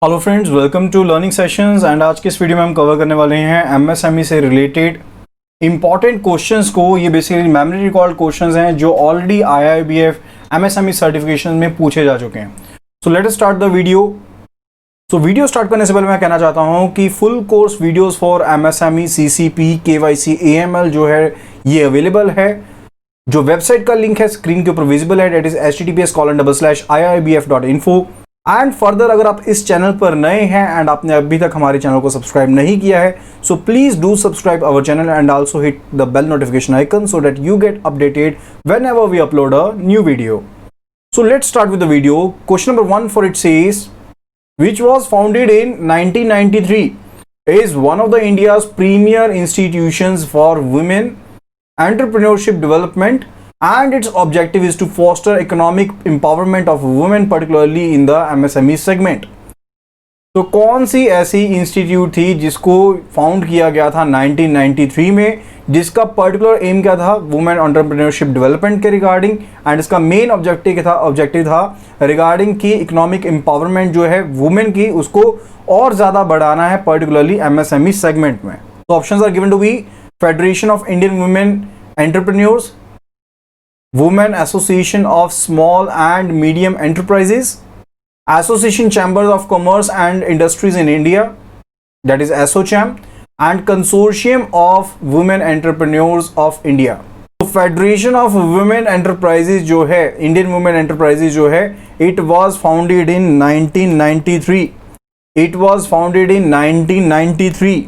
Hello friends, welcome to learning sessions. And आज के इस वीडियो में हम कवर करने वाले हैं एमएसएमई से रिलेटेड इंपॉर्टेंट क्वेश्चंस को। ये बेसिकली मेमोरी रिकॉर्ड क्वेश्चंस हैं जो ऑलरेडी आईआईबीएफ एमएसएमई सर्टिफिकेशन में पूछे जा चुके हैं। So let us start the video. So video start करने से पहले मैं कहना चाहता हूं कि full course videos for MSME, CCP, KYC, AML जो है ये अवेलेबल है। जो वेबसाइट का लिंक है स्क्रीन के ऊपर विजिबल है, date is https://iibf.info। And further अगर आप इस चैनल पर नए हैं एंड आपने अभी तक हमारे चैनल को सब्सक्राइब नहीं किया है, so please do subscribe our channel and also hit the bell notification icon so that you get updated whenever we upload a new video. So let's start with the video. Question number 1 for it says, which was founded in 1993, is one of the India's premier institutions for women entrepreneurship development, and its objective is to foster economic empowerment of women, particularly in the MSME segment. तो कौन सी ऐसी institute थी जिसको found किया गया था 1993 में, जिसका पर्टिकुलर एम क्या था, वुमेन एंटरप्रेन्योरशिप डेवलपमेंट के रिगार्डिंग, एंड इसका मेन ऑब्जेक्टिव था रिगार्डिंग की इकोनॉमिक एम्पावरमेंट जो है वुमेन की, उसको और ज़्यादा बढ़ाना है पर्टिकुलरली एमएसएमई सेगमेंट में। तो options are given to be federation of Indian women entrepreneurs, Women Association of Small and Medium Enterprises, Association Chambers of Commerce and Industries in India, that is ASSOCHAM, and Consortium of Women Entrepreneurs of India. तो Federation of Women Enterprises जो है, Indian Women Enterprises जो है, it was founded in 1993. It was founded in 1993.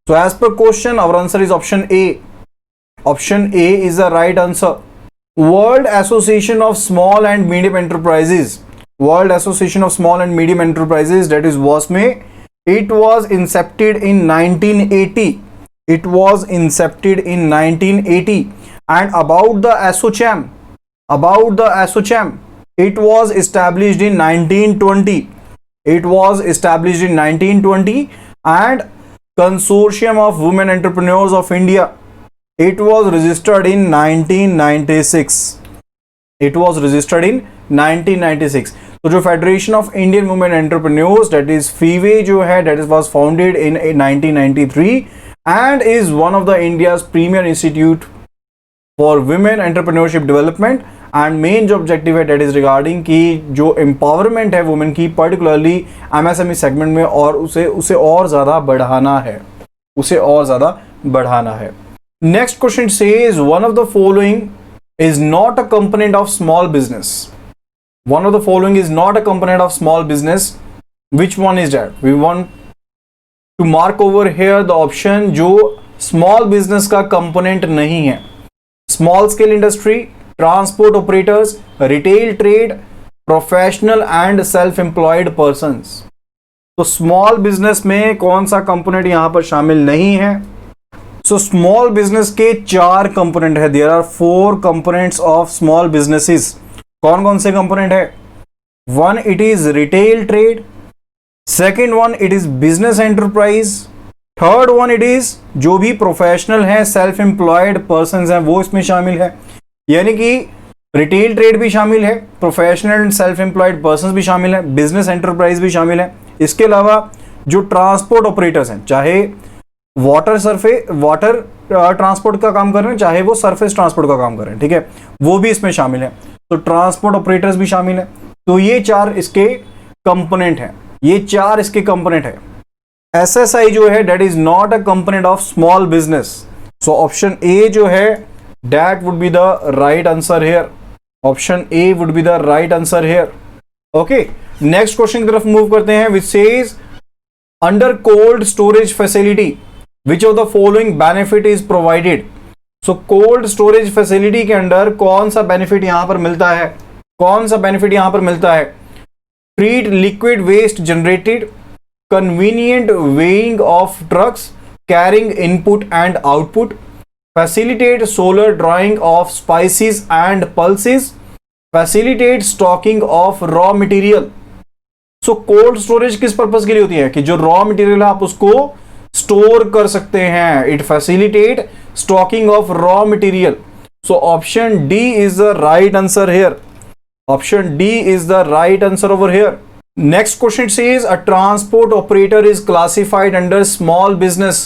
So as per question, our answer is option A. Option A is the right answer. World Association of Small and Medium Enterprises, World Association of Small and Medium Enterprises, that is WASME, it was incepted in 1980. It was incepted in 1980. And about the ASSOCHAM, it was established in 1920. It was established in 1920. And Consortium of Women Entrepreneurs of India, it was registered in 1996. It was registered in 1996. तो जो federation of Indian women entrepreneurs, that is फीवे जो है, that is was founded in 1993 and is one of the India's premier institute for women entrepreneurship development. And main जो objective है that is regarding की जो empowerment है women की particularly MSME segment में, और उसे और ज़्यादा बढ़ाना है। Next question says, one of the following is not a component of small business. One of the following is not a component of small business. Which one is that? We want to mark over here the option जो small business का component नहीं है. Small scale industry, transport operators, retail trade, professional and self-employed persons. तो small business में कौन सा component यहाँ पर शामिल नहीं है? सो स्मॉल बिजनेस के 4 कंपोनेंट है। There are 4 components of small businesses. कौन कौन से कंपोनेंट है? 1 it is retail trade, second 1 it is business enterprise, third 1 it is जो भी प्रोफेशनल है, सेल्फ एम्प्लॉयड पर्सन है वो इसमें शामिल है, यानी कि रिटेल ट्रेड भी शामिल है, professional and self employed person भी शामिल है, बिजनेस एंटरप्राइज भी शामिल है। इसके अलावा जो ट्रांसपोर्ट ऑपरेटर्स हैं, चाहे वाटर ट्रांसपोर्ट का काम कर रहे हैं, चाहे वो सरफेस ट्रांसपोर्ट का काम कर रहे हैं, ठीक है, वो भी इसमें शामिल है। तो ट्रांसपोर्ट ऑपरेटर्स भी शामिल है। तो ये 4 इसके कंपोनेंट हैं। एसएसआई जो है that is not a component of small business. So option A जो है that would be the right answer here. Option A would be the right answer here. Okay, next question की तरफ move करते हैं, which says under cold storage facility Which of the following benefit is provided? So cold storage facility के अंदर कौन सा benefit यहां पर मिलता है? Treat liquid waste generated, convenient weighing of trucks carrying input and output, facilitate solar drying of spices and pulses, facilitate stocking of raw material. So cold storage किस purpose के लिए होती है कि जो रॉ मटेरियल है आप उसको स्टोर कर सकते हैं। It facilitate stocking of raw material. So option D is the right answer here. Option D is the right answer over here. Next question says a transport operator is classified under small business.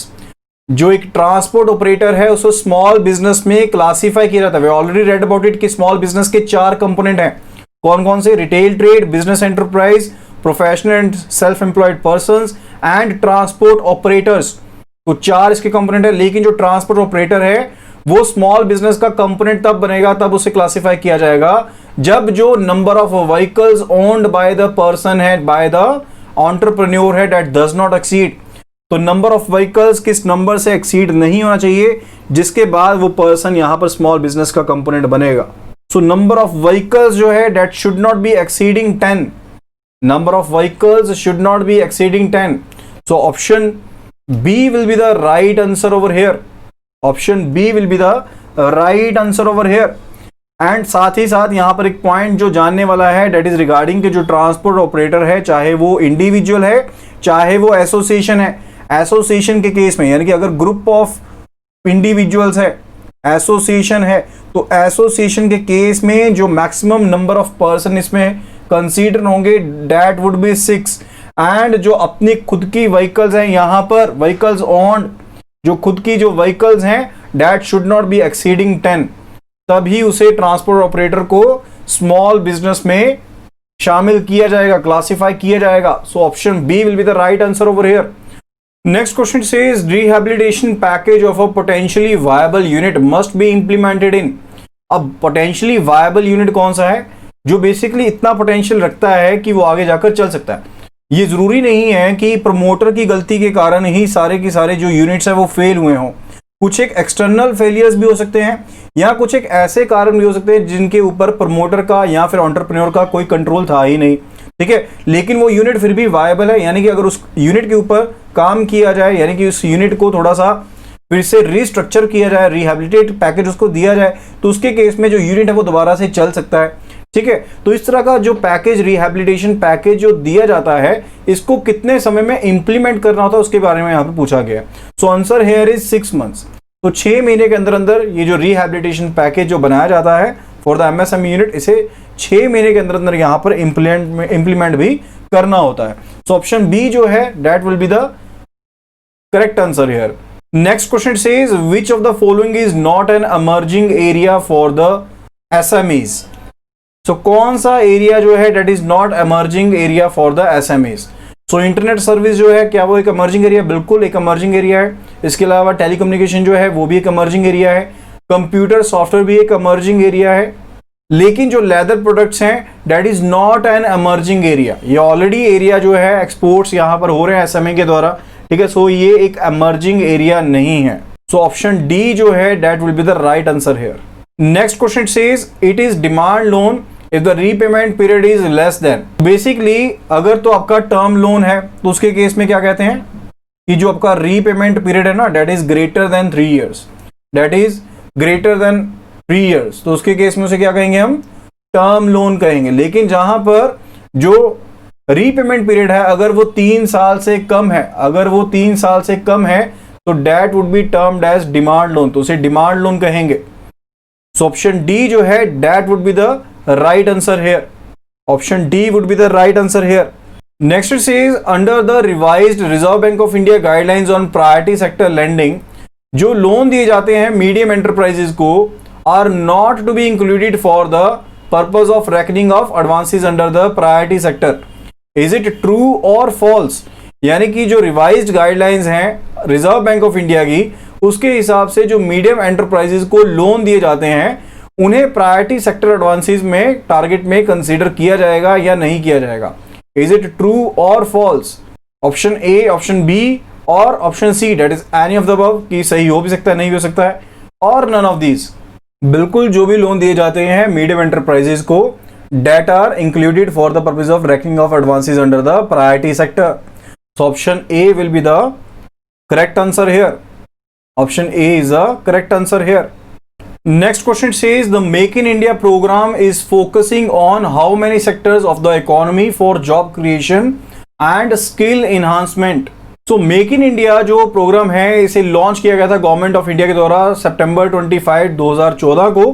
जो एक transport operator है उसको small business में classify किया जाता है। We already read about it कि small business के 4 कंपोनेंट हैं। कौन कौन से? Retail trade, business enterprise, professional and self employed persons and transport operators. तो 4 इसके कंपोनेंट है। लेकिन जो ट्रांसपोर्ट ऑपरेटर है वो स्मॉल बिजनेस का कंपोनेंट तब बनेगा, तब उसे क्लासिफाई किया जाएगा जब जो number of vehicles owned by the person है, बाय द एंटरप्रेन्योर है, दैट डज नॉट एक्सीड। तो नंबर ऑफ व्हीकल्स किस नंबर से एक्सीड नहीं होना चाहिए जिसके बाद वो पर्सन यहां पर स्मॉल बिजनेस का कंपोनेंट बनेगा। सो नंबर ऑफ व्हीकल्स जो है that should not be exceeding 10। Number of vehicles should not be exceeding 10। So option B will be the right answer over here. Option B will be the right answer over here. And साथ ही साथ यहां पर एक point जो जानने वाला है दैट इज रिगार्डिंग कि जो ट्रांसपोर्ट ऑपरेटर है, चाहे वो इंडिविजुअल है चाहे वो एसोसिएशन है, एसोसिएशन के केस में यानी कि अगर ग्रुप ऑफ इंडिविजुअल्स है, एसोसिएशन है, तो एसोसिएशन के केस में जो मैक्सिमम नंबर ऑफ पर्सन इसमें कंसीडर होंगे दैट वुड बी 6। एंड जो अपनी खुद की व्हीकल्स हैं यहां पर व्हीकल्स ऑन, जो खुद की जो व्हीकल्स हैं that should not be exceeding 10, तभी उसे ट्रांसपोर्ट ऑपरेटर को स्मॉल बिजनेस में शामिल किया जाएगा, क्लासिफाई किया जाएगा। So option B will be the right answer over here. Next question says rehabilitation package of a potentially viable unit must be implemented in। अब potentially viable unit कौन सा है? जो बेसिकली इतना पोटेंशियल रखता है कि वो आगे जाकर चल सकता है। ये जरूरी नहीं है कि प्रमोटर की गलती के कारण ही सारे के सारे जो यूनिट्स है वो फेल हुए हों। कुछ एक एक्सटर्नल फेलियर्स भी हो सकते हैं या कुछ एक ऐसे कारण भी हो सकते हैं जिनके ऊपर प्रमोटर का या फिर एंटरप्रेन्योर का कोई कंट्रोल था ही नहीं, ठीक है, लेकिन वो यूनिट फिर भी वायबल है। यानी कि अगर उस यूनिट के ऊपर काम किया जाए, यानी कि उस यूनिट को थोड़ा सा फिर से रिस्ट्रक्चर किया जाए, रिहैबिलिटेट पैकेज उसको दिया जाए, तो उसके केस में जो यूनिट है वो दोबारा से चल सकता है, ठीक है। तो इस तरह का जो पैकेज, रिहैबिलिटेशन पैकेज जो दिया जाता है, इसको कितने समय में इंप्लीमेंट करना होता है उसके बारे में यहाँ पे पूछा गया। So answer here is 6 months. तो 6 महीने के अंदर अंदर ये जो रिहैबिलिटेशन पैकेज जो बनाया जाता है फॉर द एमएसएमई यूनिट, इसे 6 महीने के अंदर अंदर यहाँ पर इंप्लीमेंट भी करना होता है। सो ऑप्शन बी जो है that will be the correct answer here. Next question says which of the following is not an emerging area for the SMEs. So कौन सा एरिया जो है that is not emerging area for the SMEs. So internet service जो है, क्या वो एक emerging area? बिल्कुल एक एमर्जिंग एरिया है। इसके अलावा टेलीकम्युनिकेशन जो है वो भी एक एमर्जिंग एरिया है। कंप्यूटर सॉफ्टवेयर भी एक एमर्जिंग एरिया है। लेकिन जो लेदर प्रोडक्ट्स हैं that is not an emerging area. ये ऑलरेडी एरिया जो है एक्सपोर्ट्स यहाँ पर हो रहे हैं एसएमई के द्वारा, ठीक है। सो ये एक एमर्जिंग एरिया नहीं है। सो ऑप्शन डी जो है that will be the right answer here. Next question says it is demand loan if the repayment period is less than. Basically अगर तो आपका टर्म लोन है तो उसके केस में क्या कहते हैं कि जो आपका रीपेमेंट पीरियड है ना that is greater than 3 years, that is greater than 3 years, तो उसके केस में उसे क्या कहेंगे? हम टर्म लोन कहेंगे। लेकिन जहां पर जो रीपेमेंट पीरियड है अगर वो 3 साल से कम है, अगर वो 3 साल से कम है तो that would be termed as demand loan, तो उसे डिमांड लोन कहेंगे। सो ऑप्शन डी जो है that would be the right answer here. Option D would be the right answer here. Next it says under the revised Reserve Bank of India guidelines on priority sector lending, जो loan दिए जाते हैं medium enterprises को are not to be included for the purpose of reckoning of advances under the priority sector. Is it true और false? यानी कि जो revised guidelines हैं रिजर्व बैंक ऑफ इंडिया की, उसके हिसाब से जो मीडियम एंटरप्राइजेस को लोन दिए जाते हैं उन्हें प्रायोरिटी सेक्टर एडवांसेस में टारगेट में कंसीडर किया जाएगा या नहीं किया जाएगा। इज इट ट्रू और false? Option A, option B और option C that is any of the above, कि सही हो भी सकता है नहीं भी हो सकता है, और नन ऑफ दीज। बिल्कुल जो भी लोन दिए जाते हैं मीडियम एंटरप्राइजेस को that are included for the purpose of reckoning of advances under the priority sector. So option A will be the correct answer here. Option A is the correct answer here. Next question says the Make in India program is focusing on how many sectors of the economy for job creation and skill enhancement. So Make in India जो programme है इसे launch किया गया था government of India के द्वारा सितंबर 25, 2014 को।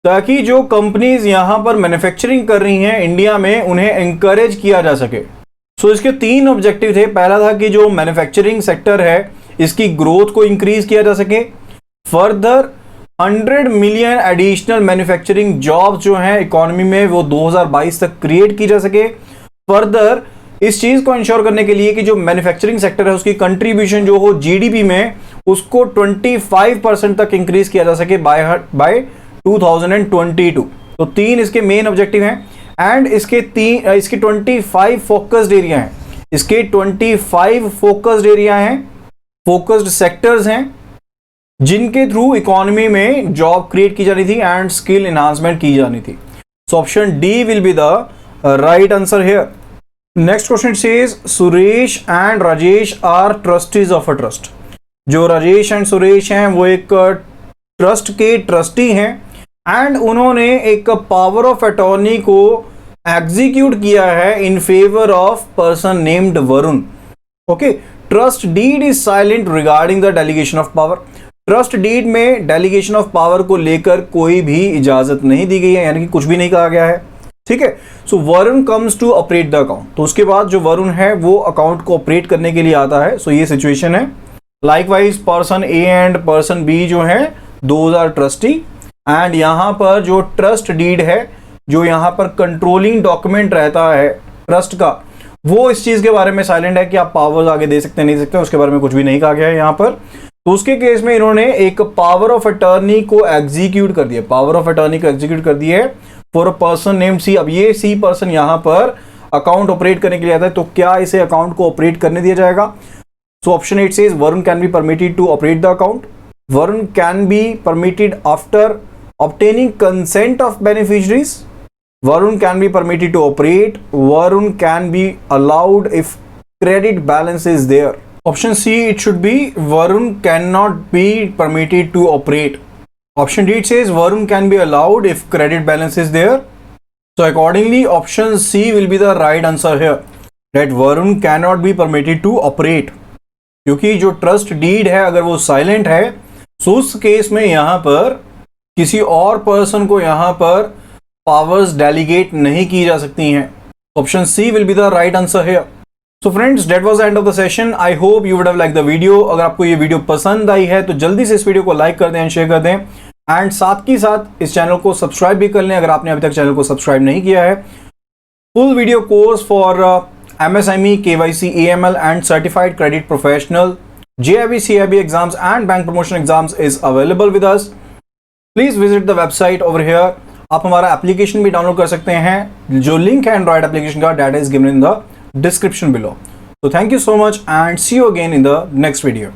ताकि जो कंपनीज यहाँ पर मैन्युफैक्चरिंग कर रही हैं इंडिया में उन्हें एंकरेज किया जा सके। सो इसके 3 ऑब्जेक्टिव थे। पहला था कि जो मैन्युफैक्चरिंग सेक्टर है इसकी ग्रोथ को इंक्रीज किया जा सके। Further 100 million additional manufacturing jobs जो हैं इकोनॉमी में वो 2022 तक क्रिएट की जा सके। फर्दर इस चीज को इंश्योर करने के लिए कि जो मैन्युफैक्चरिंग सेक्टर है उसकी कंट्रीब्यूशन जो हो जीडीपी में उसको 25% तक इंक्रीज किया जा सके बाय 2022। तो 3 इसके मेन ऑब्जेक्टिव हैं एंड इसके 25 फोकस्ड एरिया हैं। इसके 25 फोकस्ड एरिया हैं, फोकस्ड सेक्टर्स हैं जिनके थ्रू इकोनॉमी में जॉब क्रिएट की जानी थी एंड स्किल एनहांसमेंट की जानी थी। So option D will be the right answer here. Next question says Suresh and Rajesh are trustees of a trust. जो राजेश एंड सुरेश हैं वो एक ट्रस्ट के ट्रस्टी हैं एंड उन्होंने एक पावर ऑफ अटॉर्नी को एग्जीक्यूट किया है in favour of person named Varun. Okay, trust deed is silent regarding the delegation of power. Trust deed में डेलीगेशन ऑफ पावर को लेकर कोई भी इजाजत नहीं दी गई है, यानी कि कुछ भी नहीं कहा गया है। ठीक है, so Varun comes to operate the account. तो उसके बाद जो वरुण है वो अकाउंट को ऑपरेट करने के लिए आता है। सो ये सिचुएशन है। Likewise person A and person B जो है दोज आर ट्रस्टी एंड यहां पर जो ट्रस्ट डीड है, जो यहां पर कंट्रोलिंग डॉक्यूमेंट रहता है ट्रस्ट का, वो इस चीज के बारे में साइलेंट है कि आप पावर्स आगे दे सकते हैं नहीं सकते, उसके बारे में कुछ भी नहीं कहा गया है यहां पर। तो उसके केस में इन्होंने एक पावर ऑफ अटर्नी को एग्जीक्यूट कर दिया, पावर ऑफ अटर्नी को एग्जीक्यूट कर दिया है फॉर अ पर्सन नेम सी। अब ये सी पर्सन यहां पर अकाउंट ऑपरेट करने के लिए आता है, तो क्या इसे अकाउंट को ऑपरेट करने दिया जाएगा? So option 8 says Varun can be permitted to operate the account. Varun can be permitted after obtaining consent of beneficiaries. Varun can be permitted to operate. Varun can be allowed if credit balance is there. Option C, it should be Varun cannot be permitted to operate. Option D says Varun can be allowed if credit balance is there. So accordingly option C will be the right answer here, that Varun cannot be permitted to operate. क्योंकि जो trust deed है अगर वो silent है तो उस case में यहां पर किसी और पर्सन को यहां पर पावर्स डेलीगेट नहीं की जा सकती हैं। Option C will be the right answer here. So friends, that was the end of the session. I hope you would have like the video. अगर आपको ये वीडियो पसंद आई है तो जल्दी से इस वीडियो को लाइक कर दें एंड शेयर कर दें एंड साथ ही साथ इस चैनल को सब्सक्राइब भी कर लें अगर आपने अभी तक चैनल को सब्सक्राइब नहीं किया है। Full video course for MSME, KYC, AML and Certified Credit Professional, JIB, CIB exams and bank promotion exams is available with us. Please visit the website over here. आप हमारा एप्लीकेशन भी download कर सकते हैं, जो लिंक है Android application का that is given in the description below. तो thank you so much and see you again in the next video.